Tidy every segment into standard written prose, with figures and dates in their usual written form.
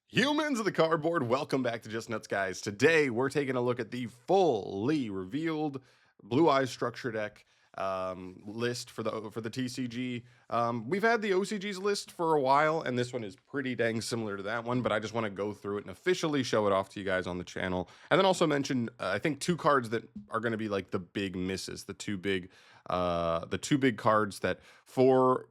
Humans of the cardboard, welcome back to Just Nuts, guys. Today we're taking a look at the fully revealed Blue Eyes structure deck list for the TCG. We've had the OCG's list for a while, and this one is pretty dang similar to that one. But I just want to go through it and officially show it off to you guys on the channel, and then also mention I think two cards that are going to be like the big misses, the two big cards that for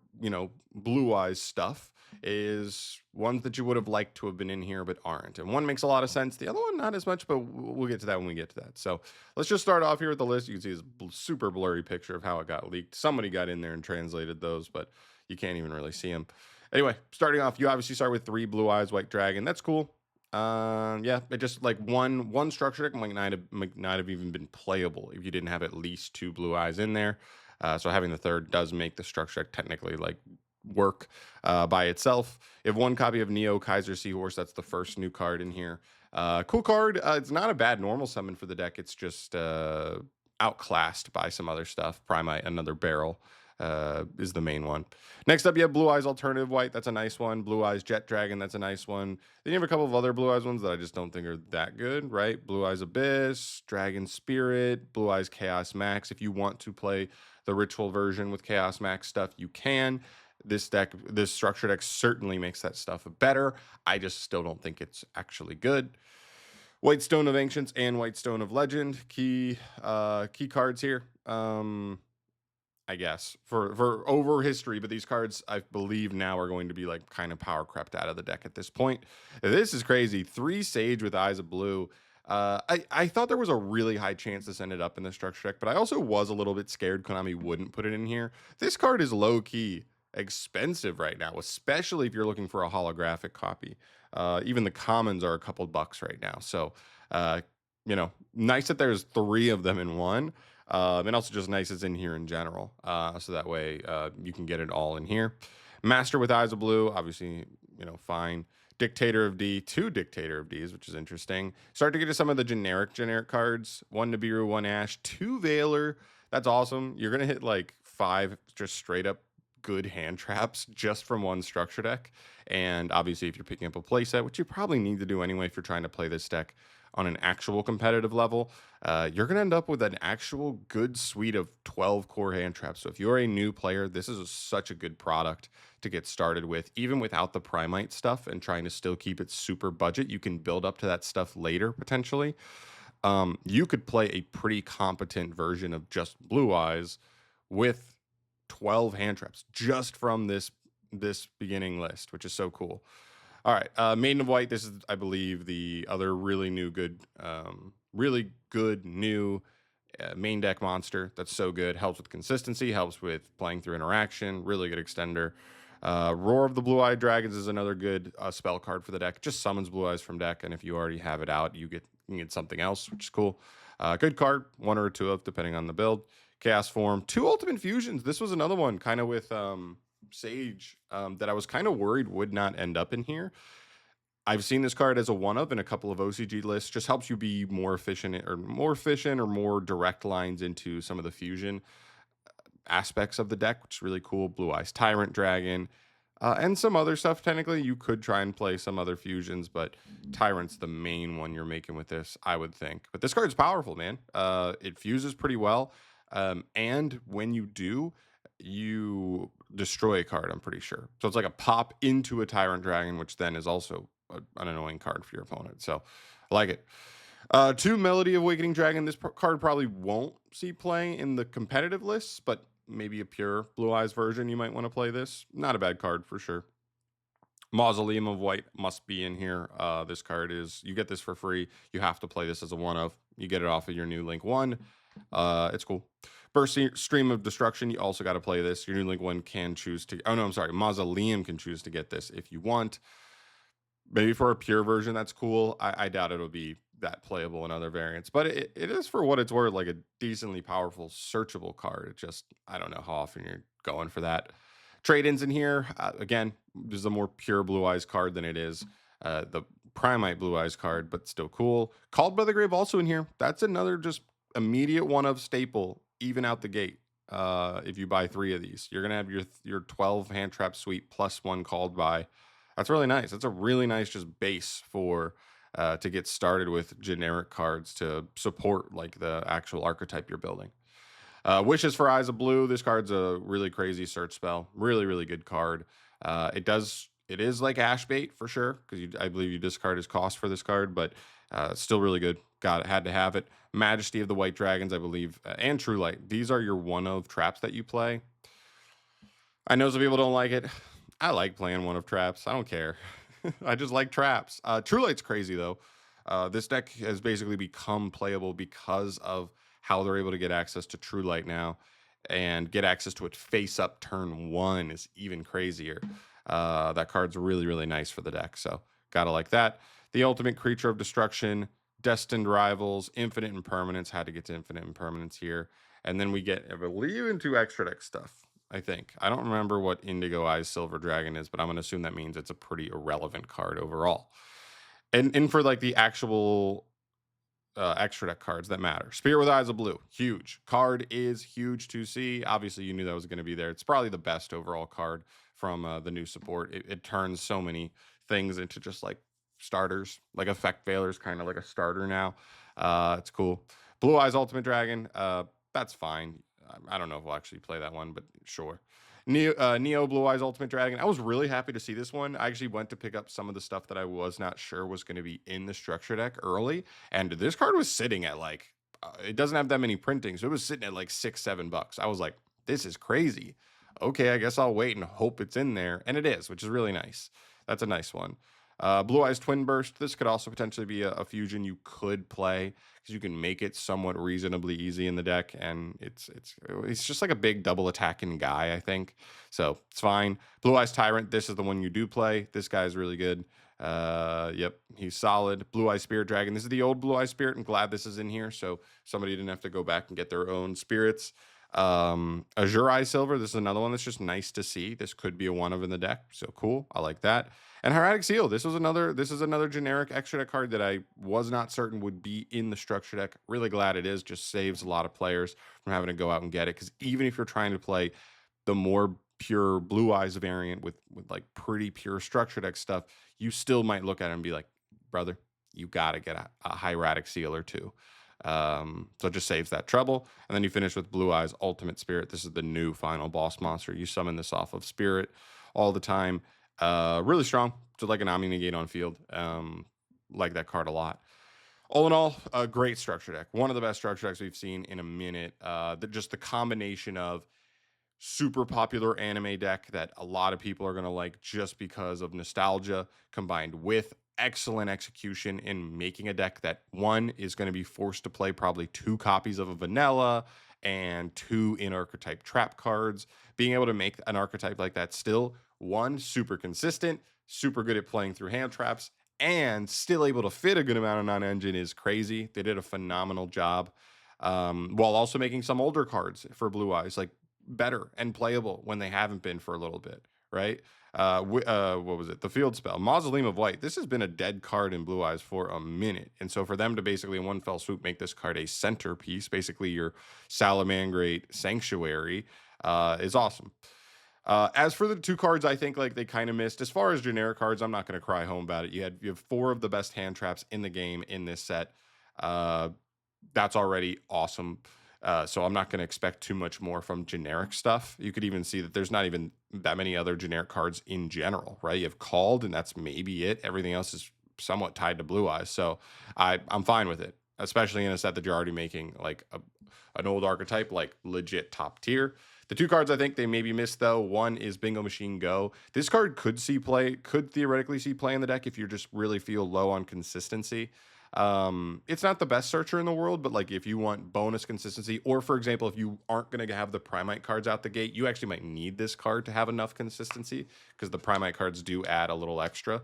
Blue Eyes stuff is ones that you would have liked to have been in here but aren't. And one makes a lot of sense. The other one, not as much, but we'll get to that when we get to that. So let's just start off here with the list. You can see this super blurry picture of how it got leaked. Somebody got in there and translated those, but you can't even really see them. Anyway, starting off, you obviously start with 3 Blue Eyes White Dragon. That's cool. Yeah, it just like one structure deck might not have even been playable if you didn't have at least 2 Blue Eyes in there. So having the third does make the structure deck technically like work by itself. You have one copy of Neo Kaiser Seahorse. That's the first new card in here. Cool card. It's not a bad normal summon for the deck. It's just outclassed by some other stuff. Primite, another barrel, is the main one. Next up, you have Blue Eyes Alternative White. That's a nice one. Blue Eyes Jet Dragon. That's a nice one. Then you have a couple of other Blue Eyes ones that I just don't think are that good, right? Blue Eyes Abyss, Dragon Spirit, Blue Eyes Chaos Max. If you want to play the ritual version with Chaos Max stuff, you can. This structure deck certainly makes that stuff better. I just still don't think it's actually good. White Stone of Ancients and White Stone of Legend, key cards here. I guess for over history, but these cards I believe now are going to be like kind of power crept out of the deck at this point. This is crazy. 3 Sage with Eyes of Blue. I thought there was a really high chance this ended up in the structure deck, but I also was a little bit scared Konami wouldn't put it in here. This card is low key expensive right now, especially if you're looking for a holographic copy. Even the commons are a couple bucks right now. So, nice that there's 3 of them in one. And also just nice it's in here in general. So that way you can get it all in here. Master with Eyes of Blue, obviously, fine. Dictator of D, 2 Dictator of Ds, which is interesting. Start to get to some of the generic cards. 1 Nibiru, 1 Ash, 2 Veiler. That's awesome. You're going to hit like 5 just straight up good hand traps just from one structure deck. And obviously, if you're picking up a playset, which you probably need to do anyway if you're trying to play this deck on an actual competitive level, you're going to end up with an actual good suite of 12 core hand traps. So if you're a new player, this is such a good product to get started with, even without the Primite stuff and trying to still keep it super budget. You can build up to that stuff later potentially. You could play a pretty competent version of just Blue Eyes with 12 hand traps just from this beginning list, which is so cool. All right, Maiden of White. This is, I believe, the other really good new main deck monster. That's so good. Helps with consistency. Helps with playing through interaction. Really good extender. Roar of the Blue-Eyed Dragons is another good spell card for the deck. Just summons Blue Eyes from deck, and if you already have it out, you can get something else, which is cool. Good card, 1 or 2 of, depending on the build. Chaos Form, 2 Ultimate Fusions. This was another one, kind of with Sage, that I was kind of worried would not end up in here. I've seen this card as a one of in a couple of OCG lists. Just helps you be more efficient or more direct lines into some of the fusion aspects of the deck, which is really cool. Blue Eyes Tyrant Dragon, and some other stuff. Technically, you could try and play some other fusions, but Tyrant's the main one you're making with this, I would think. But this card's powerful, man. It fuses pretty well, and when you do, you destroy a card, I'm pretty sure. So it's like a pop into a Tyrant Dragon, which then is also an annoying card for your opponent. So I like it. 2 Melody Awakening Dragon. This card probably won't see play in the competitive lists, but maybe a pure Blue Eyes version, you might want to play this. Not a bad card for sure. Mausoleum of White must be in here. This card is, you get this for free. You have to play this as a one of. You get it off of your new Link 1. It's cool. Burst Stream of Destruction, you also got to play this. Your new Link 1 can choose to, oh no, I'm sorry, Mausoleum can choose to get this if you want. Maybe for a pure version, that's cool. I doubt it'll be that playable in other variants, but it is, for what it's worth, like a decently powerful searchable card. It just, I don't know how often you're going for that. Trade-ins in here, again, this is a more pure Blue Eyes card than it is the Primite Blue Eyes card, but still cool. Called by the Grave also in here. That's another just immediate one of staple, even out the gate. If you buy 3 of these, you're gonna have your 12 hand trap suite plus 1 called by. That's really nice. That's a really nice just base for to get started with generic cards to support like the actual archetype you're building. Wishes for Eyes of Blue. This card's a really crazy search spell. Really, really good card. It is like Ash Bait for sure because I believe you discard his cost for this card, but still really good. Got it. Had to have it. Majesty of the White Dragons, I believe, and True Light. These are your one of traps that you play. I know some people don't like it. I like playing one of traps. I don't care. I just like traps. True Light's crazy though. This deck has basically become playable because of how they're able to get access to True Light now, and get access to it face up turn one is even crazier. That card's really, really nice for the deck. So gotta like that. The Ultimate Creature of Destruction, Destined Rivals, Infinite Impermanence. Had to get to Infinite Impermanence here. And then we get, I believe, into extra deck stuff. I think. I don't remember what Indigo Eyes Silver Dragon is, but I'm going to assume that means it's a pretty irrelevant card overall. And for like the actual extra deck cards that matter. Spirit with Eyes of Blue, huge. Card is huge to see. Obviously, you knew that was going to be there. It's probably the best overall card from the new support. It turns so many things into just like starters, like Effect Veiler's kind of like a starter now. It's cool. Blue Eyes Ultimate Dragon, that's fine. I don't know if we'll actually play that one, but sure. Neo Blue Eyes Ultimate Dragon. I was really happy to see this one. I actually went to pick up some of the stuff that I was not sure was going to be in the structure deck early, and this card was sitting at like, it doesn't have that many printings, so it was sitting at like $6-7. I was like, this is crazy. Okay, I guess I'll wait and hope it's in there, and it is, which is really nice. That's a nice one. Blue Eyes Twin Burst. This could also potentially be a fusion you could play because you can make it somewhat reasonably easy in the deck, and it's just like a big double attacking guy, I think. So it's fine. Blue Eyes Tyrant. This is the one you do play. This guy's really good. Yep, he's solid. Blue Eye Spirit Dragon. This is the old Blue Eye Spirit. I'm glad this is in here, so somebody didn't have to go back and get their own spirits. Azure Eye Silver. This is another one that's just nice to see. This could be a one of in the deck, so cool. I like that. And Hieratic Seal. This is another generic extra deck card that I was not certain would be in the structure deck. Really glad it is. Just saves a lot of players from having to go out and get it. Because even if you're trying to play the more pure Blue Eyes variant with like pretty pure structure deck stuff, you still might look at it and be like, brother, you gotta get a Hieratic Seal or two. So it just saves that trouble. And then you finish with Blue Eyes Ultimate Spirit. This is the new final boss monster. You summon this off of Spirit all the time. Really strong. Just like an Omni Negate on field. Like that card a lot. All in all, a great structure deck. One of the best structure decks we've seen in a minute. Just the combination of super popular anime deck that a lot of people are going to like just because of nostalgia, combined with excellent execution in making a deck that one is going to be forced to play probably 2 copies of a vanilla and 2 in archetype trap cards. Being able to make an archetype like that still, one, super consistent, super good at playing through hand traps, and still able to fit a good amount of non-engine is crazy. They did a phenomenal job, while also making some older cards for Blue Eyes like better and playable when they haven't been for a little bit, right? What was it? The Field Spell, Mausoleum of Light. This has been a dead card in Blue Eyes for a minute, and so for them to basically in one fell swoop make this card a centerpiece, basically your Salamangreat Sanctuary, is awesome. As for the 2 cards, I think like they kind of missed. As far as generic cards, I'm not going to cry home about it. You have 4 of the best hand traps in the game in this set. That's already awesome. So I'm not going to expect too much more from generic stuff. You could even see that there's not even that many other generic cards in general, right? You have Called, and that's maybe it. Everything else is somewhat tied to Blue Eyes. So I'm fine with it, especially in a set that you're already making like an old archetype, like legit top tier. The 2 cards I think they maybe missed though. One is Bingo Machine Go. This card could theoretically see play in the deck if you just really feel low on consistency. It's not the best searcher in the world, but like if you want bonus consistency, or for example, if you aren't going to have the Primite cards out the gate, you actually might need this card to have enough consistency because the Primite cards do add a little extra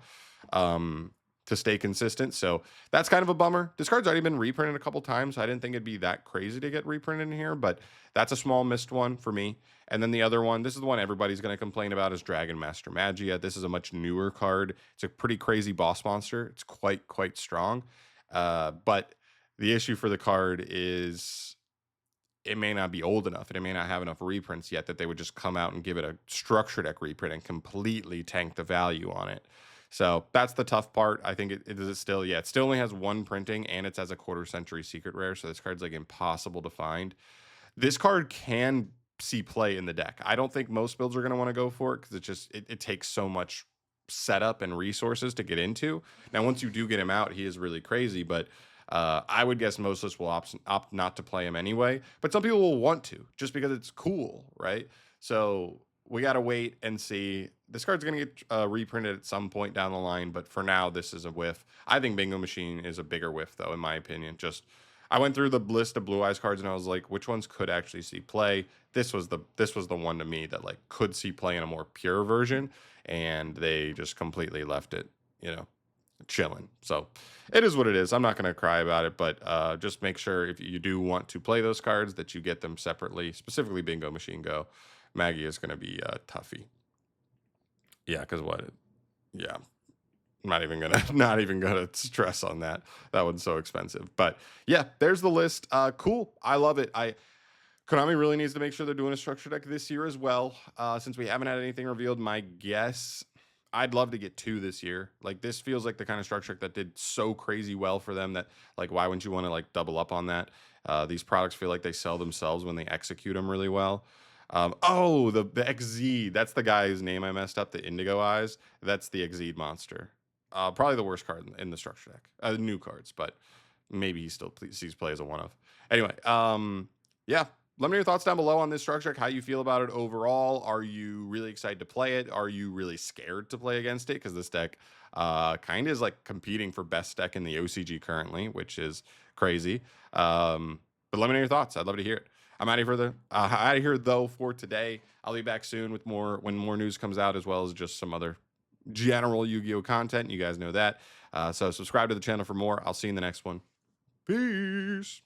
to stay consistent. So that's kind of a bummer. This card's already been reprinted a couple times. I didn't think it'd be that crazy to get reprinted in here, but that's a small missed one for me. And then the other one, this is the one everybody's going to complain about, is Dragon Master Magia. This is a much newer card. It's a pretty crazy boss monster. It's quite strong. But the issue for the card is it may not be old enough and it may not have enough reprints yet that they would just come out and give it a structure deck reprint and completely tank the value on it. So that's the tough part. I think it is still, yeah, it still only has one printing and it's as a quarter century secret rare. So this card's like impossible to find. This card can see play in the deck. I don't think most builds are going to want to go for it because it takes so much setup and resources to get into. Now, once you do get him out, he is really crazy, but I would guess most lists will opt not to play him anyway. But some people will want to just because it's cool, right? So we got to wait and see. This card's going to get reprinted at some point down the line, but for now, this is a whiff. I think Bingo Machine is a bigger whiff, though, in my opinion. Just I went through the list of Blue Eyes cards and I was like, which ones could actually see play? This was the one to me that like could see play in a more pure version, and they just completely left it, chilling. So it is what it is. I'm not going to cry about it, but just make sure if you do want to play those cards that you get them separately. Specifically, Bingo Machine Go. Maggie is going to be toughy. Yeah, because what? Yeah, not even gonna stress on that. That one's so expensive. But yeah, there's the list. Cool. I love it. Konami really needs to make sure they're doing a structure deck this year as well. Since we haven't had anything revealed, my guess, I'd love to get 2 this year. Like this feels like the kind of structure deck that did so crazy well for them that like why wouldn't you want to like double up on that? These products feel like they sell themselves when they execute them really well. Oh, the Xyz. That's the guy whose name I messed up. The Indigo Eyes. That's the Xyz monster. Probably the worst card in the structure deck. New cards, but maybe he still sees play as a one-of. Anyway, yeah. Let me know your thoughts down below on this structure deck, how you feel about it overall. Are you really excited to play it? Are you really scared to play against it? Because this deck kind of is like competing for best deck in the OCG currently, which is crazy. But let me know your thoughts. I'd love to hear it. I'm out of here though for today. I'll be back soon with more when more news comes out, as well as just some other general Yu-Gi-Oh content. You guys know that. So subscribe to the channel for more. I'll see you in the next one. Peace.